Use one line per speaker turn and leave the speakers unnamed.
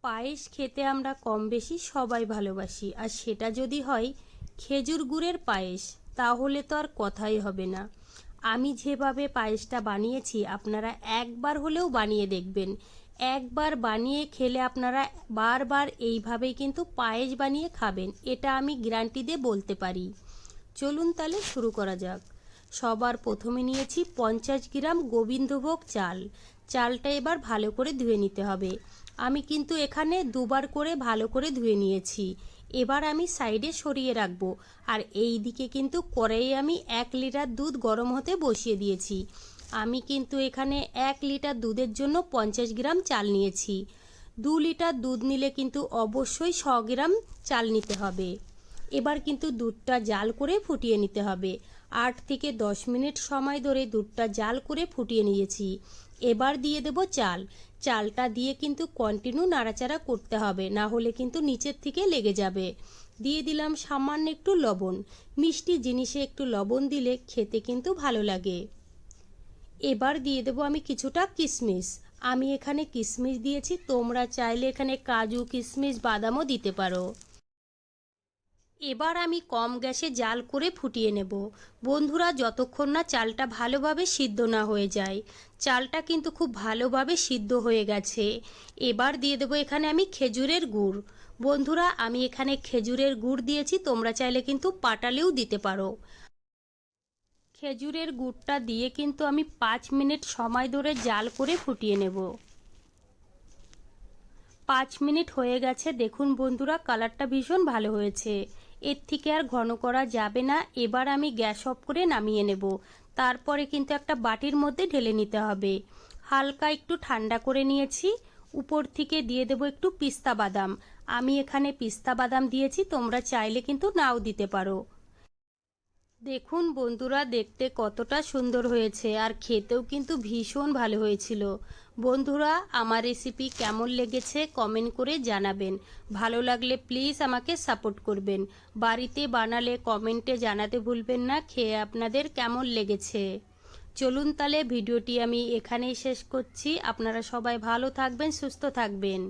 পায়েস খেতে আমরা কম বেশি সবাই ভালোবাসি, আর সেটা যদি হয় খেজুর গুড়ের পায়েস, তাহলে তো আর কথাই হবে না। আমি যেভাবে পায়েসটা বানিয়েছি আপনারা একবার হলেও বানিয়ে দেখবেন। একবার বানিয়ে খেলে আপনারা বারবার এইভাবেই কিন্তু পায়েস বানিয়ে খাবেন, এটা আমি গ্যারান্টি দিয়ে বলতে পারি। চলুন তাহলে শুরু করা যাক। সবার প্রথমে নিয়েছি 50 গ্রাম গোবিন্দভোগ চাল। চালটা এবার ভালো করে ধুয়ে নিতে হবে। আমি কিন্তু এখানে দুবার করে ভালো করে ধুয়ে নিয়েছি। এবার আমি সাইডে সরিয়ে রাখবো। আর এই দিকে কিন্তু কড়াইয়ে আমি 1 লিটার দুধ গরম হতে বসিয়ে দিয়েছি। আমি কিন্তু এখানে 1 লিটার দুধের জন্য 50 গ্রাম চাল নিয়েছি। 2 লিটার দুধ নিলে কিন্তু অবশ্যই 100 গ্রাম চাল নিতে হবে। এবার কিন্তু দুধটা জাল করে ফুটিয়ে নিতে হবে। 8 থেকে 10 মিনিট সময় ধরে দুধটা জাল করে ফুটিয়ে নিয়েছি। এবার দিয়ে দেব চাল। চালটা দিয়ে কিন্তু কন্টিনিউ নাড়াচাড়া করতে হবে, না হলে কিন্তু নিচের থেকে লেগে যাবে। দিয়ে দিলাম সামান্য একটু লবণ। মিষ্টি জিনিসে একটু লবণ দিলে খেতে কিন্তু ভালো লাগে। এবার দিয়ে দেব আমি কিছুটা কিশমিশ। আমি এখানে কিশমিশ দিয়েছি, তোমরা চাইলে এখানে কাজু কিশমিশ বাদামও দিতে পারো। এবার আমি কম গ্যাসে জাল করে ফুটিয়ে নেব। বন্ধুরা, যতক্ষণ না চালটা ভালোভাবে সিদ্ধ না হয়ে যায়। চালটা কিন্তু খুব ভালোভাবে সিদ্ধ হয়ে গেছে। এবার দিয়ে দেবো এখানে আমি খেজুরের গুড়। বন্ধুরা, আমি এখানে খেজুরের গুড় দিয়েছি, তোমরা চাইলে কিন্তু পাটালিও দিতে পারো। খেজুরের গুড়টা দিয়ে কিন্তু আমি 5 মিনিট সময় ধরে জাল করে ফুটিয়ে নেব। 5 মিনিট হয়ে গেছে, দেখুন বন্ধুরা কালারটা ভীষণ ভালো হয়েছে। এর থেকে আর ঘন করা যাবে না। এবার আমি গ্যাস অফ করে নামিয়ে নেব। তারপরে কিন্তু একটা বাটির মধ্যে ঢেলে নিতে হবে। হালকা একটু ঠান্ডা করে নিয়েছি। উপর থেকে দিয়ে দেব একটু পিস্তা বাদাম। আমি এখানে পিস্তা বাদাম দিয়েছি, তোমরা চাইলে কিন্তু নাও দিতে পারো। দেখুন বন্ধুরা, দেখতে কতটা সুন্দর হয়েছে, আর খেতেও কিন্তু ভীষণ ভালো হয়েছিল। বন্ধুরা, আমার রেসিপি কেমন লেগেছে কমেন্ট করে জানাবেন। ভালো লাগলে প্লিজ আমাকে সাপোর্ট করবেন। বাড়িতে বানালে কমেন্টে জানাতে ভুলবেন না খেয়ে আপনাদের কেমন লেগেছে। চলুন তাহলে ভিডিওটি আমি এখানেই শেষ করছি। আপনারা সবাই ভালো থাকবেন, সুস্থ থাকবেন।